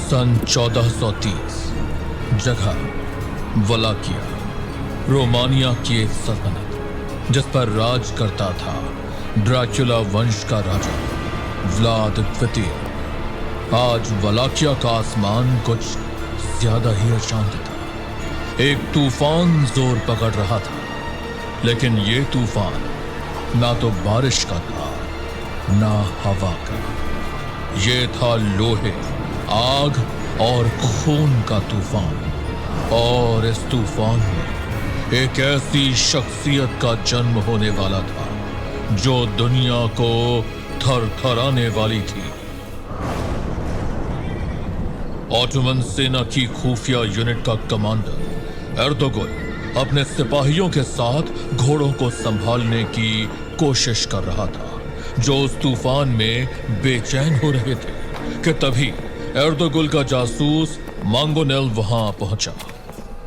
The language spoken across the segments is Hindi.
सन 1430, जगह वलाकिया, रोमानिया की एक सल्तनत जिस पर राज करता था ड्रैकुला वंश का राजा व्लाद द्वितीय। आज वलाकिया का आसमान कुछ ज्यादा ही अशांत था। एक तूफान जोर पकड़ रहा था, लेकिन ये तूफान ना तो बारिश का था ना हवा का। ये था लोहे, आग और खून का तूफान। और इस तूफान में एक ऐसी शख्सियत का जन्म होने वाला था जो दुनिया को थरथराने वाली थी। ऑटोमन सेना की खुफिया यूनिट का कमांडर एर्दोगुल अपने सिपाहियों के साथ घोड़ों को संभालने की कोशिश कर रहा था, जो उस तूफान में बेचैन हो रहे थे कि तभी एर्दोगुल का जासूस मांगोनेल वहां पहुंचा।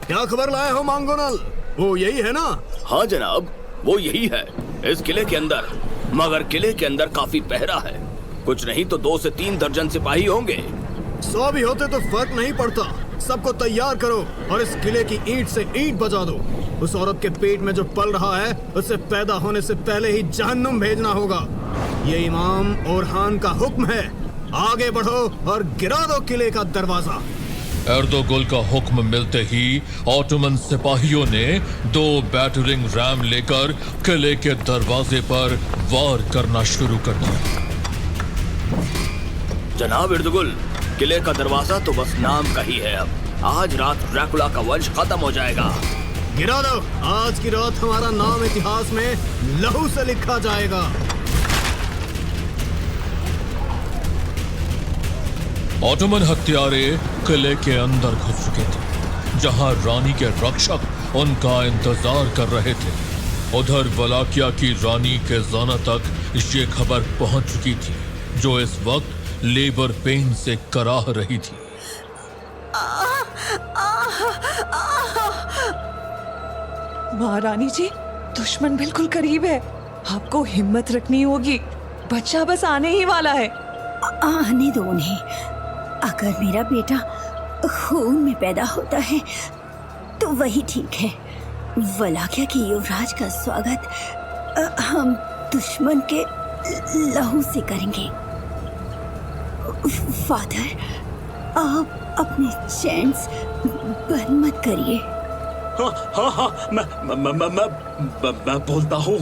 क्या खबर लाए हो मांगोनेल? वो यही है ना? हाँ जनाब, वो यही है, इस किले के अंदर। मगर किले के अंदर काफी पहरा है, कुछ नहीं तो 2 से 3 दर्जन सिपाही होंगे। 100 भी होते तो फर्क नहीं पड़ता। सबको तैयार करो और इस किले की ईंट से ईंट बजा दो। उस औरत के पेट में जो पल रहा है उसे पैदा होने से पहले ही जहन्नुम भेजना होगा। ये इमाम ओरहान का हुक्म है। आगे बढ़ो और गिरा दो किले का दरवाजा। एर्दोगुल का हुक्म मिलते ही ऑटोमन सिपाहियों ने 2 बैटरिंग रैम लेकर किले के दरवाजे पर वार करना शुरू कर दिया। जनाब एर्दोगुल, किले का दरवाजा तो बस नाम का ही है। अब आज रात ड्रैकुला का वंश खत्म हो जाएगा। गिरा दो। आज की रात हमारा नाम इतिहास में लहू से लिखा जाएगा। ऑटोमन हत्यारे किले के अंदर घुस चुके थे, जहां रानी के रक्षक उनका इंतजार कर रहे थे। उधर वलाकिया की रानी के जाना तक ये खबर पहुंच चुकी थी, जो इस वक्त लेबर पेन से कराह रही थी। महारानी जी, दुश्मन बिल्कुल करीब है। आपको हिम्मत रखनी होगी। बच्चा बस आने ही वाला है। आने दो उन्हें। अगर मेरा बेटा खून में पैदा होता है तो वही ठीक है। वलाकिया के युवराज का स्वागत हम दुश्मन के लहू से करेंगे। फादर, आप अपने चैन्स बंद मत करिए। हाँ, मैं बोलता हूँ।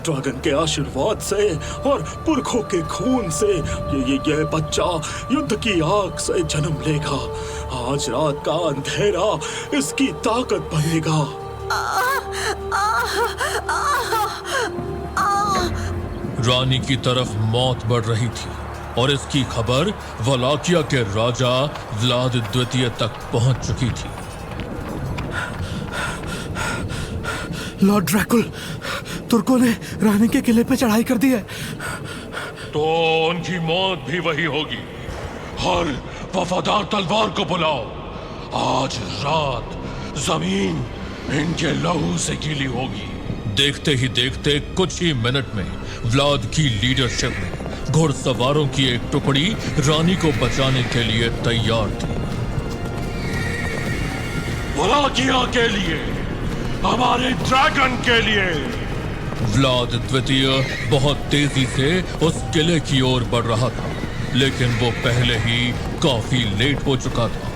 ड्रैगन के आशीर्वाद से और पुरखों के खून से ये बच्चा युद्ध की आग से जन्म लेगा। आज रात का अंधेरा इसकी ताकत बनेगा। रानी की तरफ मौत बढ़ रही थी और इसकी खबर वलाकिया के राजा व्लाद द्वितीय तक पहुंच चुकी थी। लॉर्ड ड्रैकुल, तुर्कों ने रानी के किले पे चढ़ाई कर दी है। तो उनकी मौत भी वही होगी। हर वफादार तलवार को बुलाओ। आज रात जमीन इनके लहू से गीली होगी। देखते ही देखते कुछ ही मिनट में व्लाद की लीडरशिप में घुड़सवारों की एक टुकड़ी रानी को बचाने के लिए तैयार थी। वलाकिया के लिए, हमारे ड्रैगन के लिए। व्लाद द्वितीय बहुत तेजी से उस किले की ओर बढ़ रहा था, लेकिन वो पहले ही काफी लेट हो चुका था।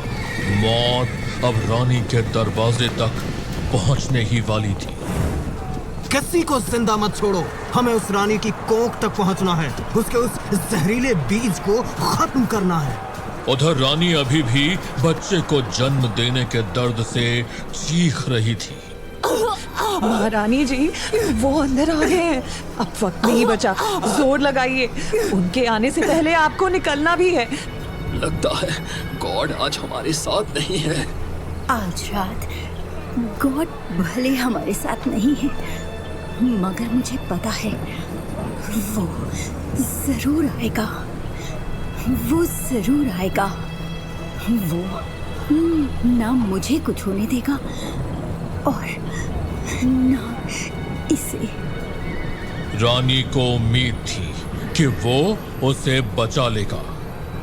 मौत अब रानी के दरवाजे तक पहुंचने ही वाली थी। किसी को जिंदा मत छोड़ो। हमें उस रानी की कोख तक पहुंचना है। उसके उस जहरीले बीज को खत्म करना है। उधर रानी अभी भी बच्चे को जन्म देने के दर्द से चीख रही थी। महारानी जी, वो अंदर आ गए हैं। अब वक्त नहीं बचा, जोर लगाइए। उनके आने से पहले आपको निकलना भी है। लगता है गॉड आज हमारे साथ नहीं है। आज रात गॉड भले हमारे साथ नहीं है, मगर मुझे पता है वो जरूर आएगा। वो जरूर आएगा। वो ना मुझे कुछ होने देगा और ना इसे। रानी को उम्मीद थी कि वो उसे बचा लेगा,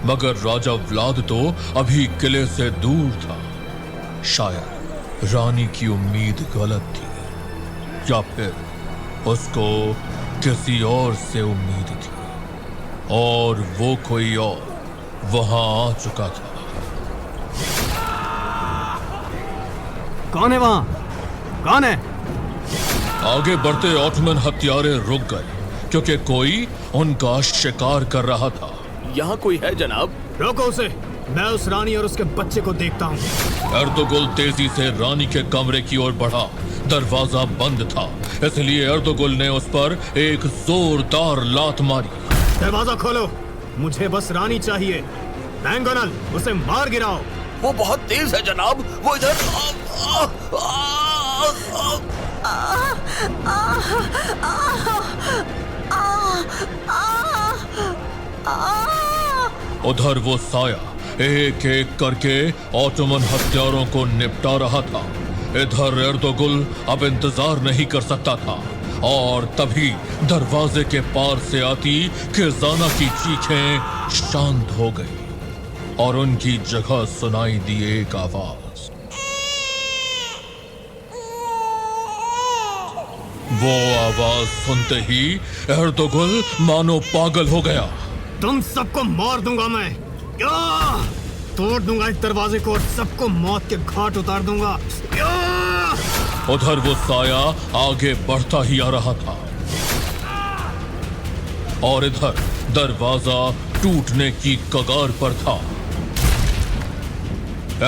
मगर राजा व्लाद तो अभी किले से दूर था। शायद रानी की उम्मीद गलत थी, या फिर उसको किसी और से उम्मीद थी, और वो कोई और वहां आ चुका था। कौन है वहां? कौन है? आगे बढ़ते ऑटोमन हत्यारे रुक गए क्योंकि कोई उनका शिकार कर रहा था। यहाँ कोई है जनाब? रोको उसे, मैं उस रानी और उसके बच्चे को देखता हूँ। एर्दोगुल तेजी से रानी के कमरे की ओर बढ़ा। दरवाजा बंद था, इसलिए एर्दोगुल ने उस पर एक जोरदार लात मारी। दरवाजा खोलो, मुझे बस रानी चाहिए। बैंगोनल, उसे मार गिराओ। वो बहुत तेज है जनाब, वो इधर। उधर वो साया एक एक करके ऑटोमन हत्यारों को निपटा रहा था। इधर एर्दोगुल अब इंतजार नहीं कर सकता था, और तभी दरवाजे के पार से आती किजाना की चीखें शांत हो गई और उनकी जगह सुनाई दी एक आवाज। वो आवाज सुनते ही एर्दोगुल मानो पागल हो गया। तुम सबको मार दूंगा मैं। तोड़ दूंगा इस दरवाजे को और सबको मौत के घाट उतार दूंगा। उधर वो साया आगे बढ़ता ही आ रहा था, और इधर दरवाजा टूटने की कगार पर था।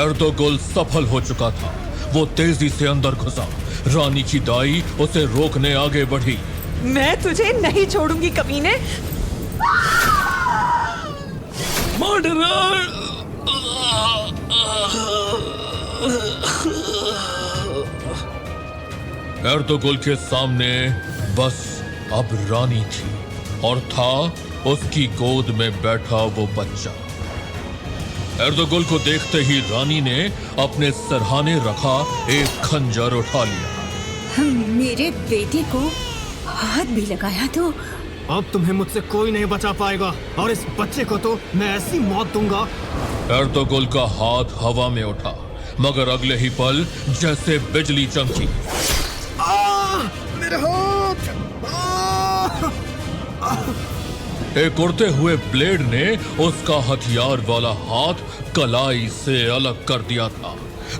एर्दोगुल सफल हो चुका था। वो तेजी से अंदर घुसा। रानी की दाई उसे रोकने आगे बढ़ी। मैं तुझे नहीं छोड़ूंगी कमीने। मर्डरर! एर्दोगुल के सामने बस अब रानी थी, और था उसकी गोद में बैठा वो बच्चा। एर्दोगुल को देखते ही रानी ने अपने सरहाने रखा एक खंजर उठा लिया। मेरे बेटे को हाथ भी लगाया तो? अब तुम्हें मुझसे कोई नहीं बचा पाएगा, और इस बच्चे को तो मैं ऐसी मौत दूंगा। एर्दोगुल का हाथ हवा में उठा, मगर अगले ही पल जैसे बिजली चमकी। मेरे हाथ! एक उड़ते हुए ब्लेड ने उसका हथियार वाला हाथ कलाई से अलग कर दिया था।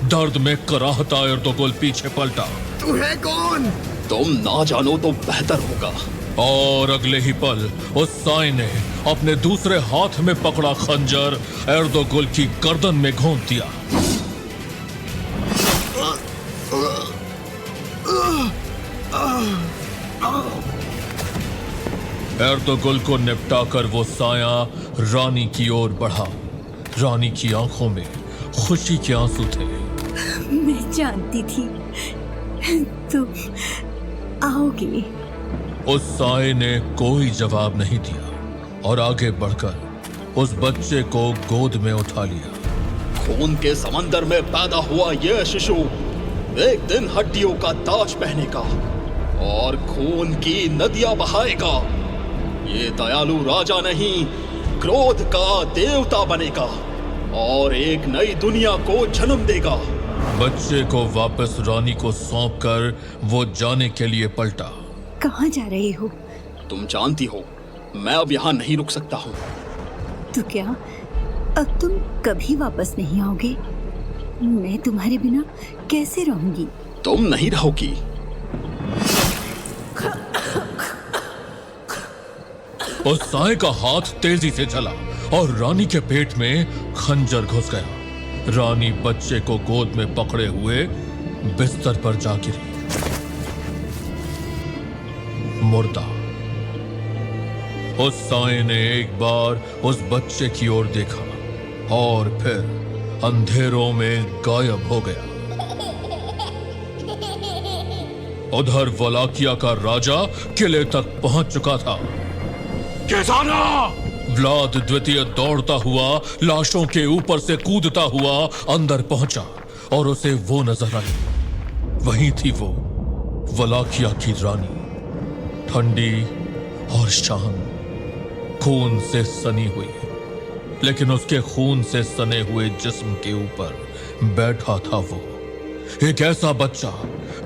दर्द में कराहता एर्दोगुल पीछे पलटा। तू है कौन? तुम ना जानो तो बेहतर होगा। और अगले ही पल उस साई ने अपने दूसरे हाथ में पकड़ा खंजर एर्दोगुल की गर्दन में घोंप दिया। एर्दोगुल को निपटाकर वो साया रानी की ओर बढ़ा। रानी की आंखों में खुशी के आंसू थे। मैं जानती थी तुम आओगे। उस साए ने कोई जवाब नहीं दिया और आगे बढ़कर उस बच्चे को गोद में उठा लिया। खून के समंदर में पैदा हुआ यह शिशु एक दिन हड्डियों का ताज पहनेगा और खून की नदियां बहाएगा। ये दयालु राजा नहीं, क्रोध का देवता बनेगा और एक नई दुनिया को जन्म देगा। बच्चे को वापस रानी को सौंपकर वो जाने के लिए पलटा। कहाँ जा रहे हो? तुम जानती हो मैं अब यहाँ नहीं रुक सकता हूँ। तो क्या अब तुम कभी वापस नहीं आओगे? मैं तुम्हारे बिना कैसे रहूंगी? तुम नहीं रहोगी। उस साए का हाथ तेजी से चला और रानी के पेट में खंजर घुस गया। रानी बच्चे को गोद में पकड़े हुए बिस्तर पर जा गिरी, मुर्दा। उस साए ने एक बार उस बच्चे की ओर देखा और फिर अंधेरों में गायब हो गया। उधर वलाकिया का राजा किले तक पहुंच चुका था। किजाना! व्लाद द्वितीय दौड़ता हुआ लाशों के ऊपर से कूदता हुआ अंदर पहुंचा और उसे वो नजर आई। वहीं थी वो वलाकिया की रानी, ठंडी और शांत, खून से सनी हुई, लेकिन उसके खून से सने हुए जिस्म के ऊपर बैठा था वो, एक ऐसा बच्चा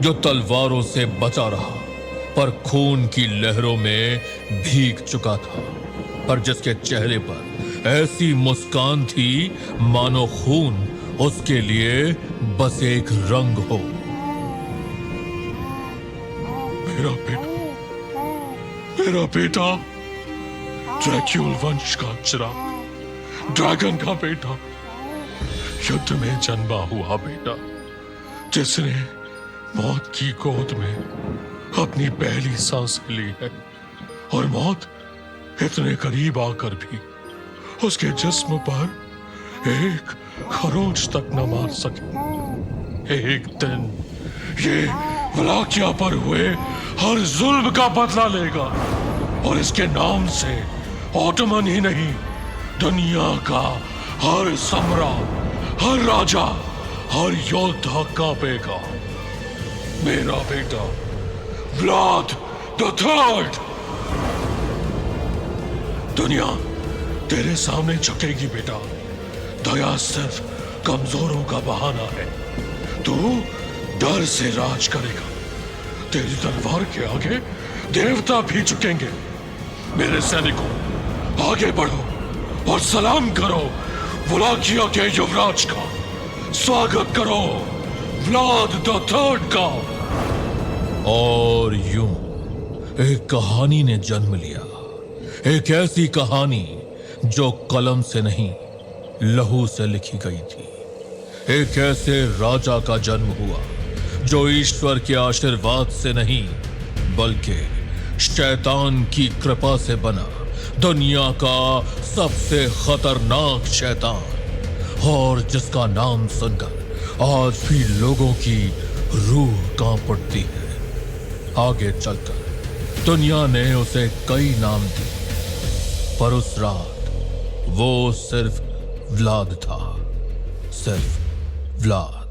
जो तलवारों से बचा रहा पर खून की लहरों में भीग चुका था, पर जिसके चेहरे पर ऐसी मुस्कान थी मानो खून उसके लिए बस एक रंग हो। मेरा बेटा ड्रैक्यूल वंश का चिराग, ड्रैगन का बेटा, युद्ध में जन्मा हुआ बेटा, जिसने मौत की गोद में अपनी पहली सांस ली है और मौत इतने करीब आकर भी उसके जिस्म पर एक खरोंच तक न मार सके। एक दिन ये वलाकिया पर हुए हर जुल्म का बदला लेगा और इसके नाम से ऑटोमन ही नहीं, दुनिया का हर सम्राट, हर राजा, हर योद्धा कांपेगा। मेरा बेटा व्लाद द थर्ड। दुनिया तेरे सामने झुकेगी बेटा। दया सिर्फ कमजोरों का बहाना है। तू डर से राज करेगा। तेरी तलवार के आगे देवता भी झुकेंगे। मेरे सैनिकों, आगे बढ़ो और सलाम करो वलाकिया के युवराज का। स्वागत करो व्लाद द थर्ड का। और यूं एक कहानी ने जन्म लिया, एक ऐसी कहानी जो कलम से नहीं लहू से लिखी गई थी। एक ऐसे राजा का जन्म हुआ जो ईश्वर के आशीर्वाद से नहीं बल्कि शैतान की कृपा से बना, दुनिया का सबसे खतरनाक शैतान, और जिसका नाम सुनकर आज भी लोगों की रूह कांप उठती है। आगे चलकर दुनिया ने उसे कई नाम दिए, पर उस रात वो सिर्फ व्लाद था, सिर्फ व्लाद।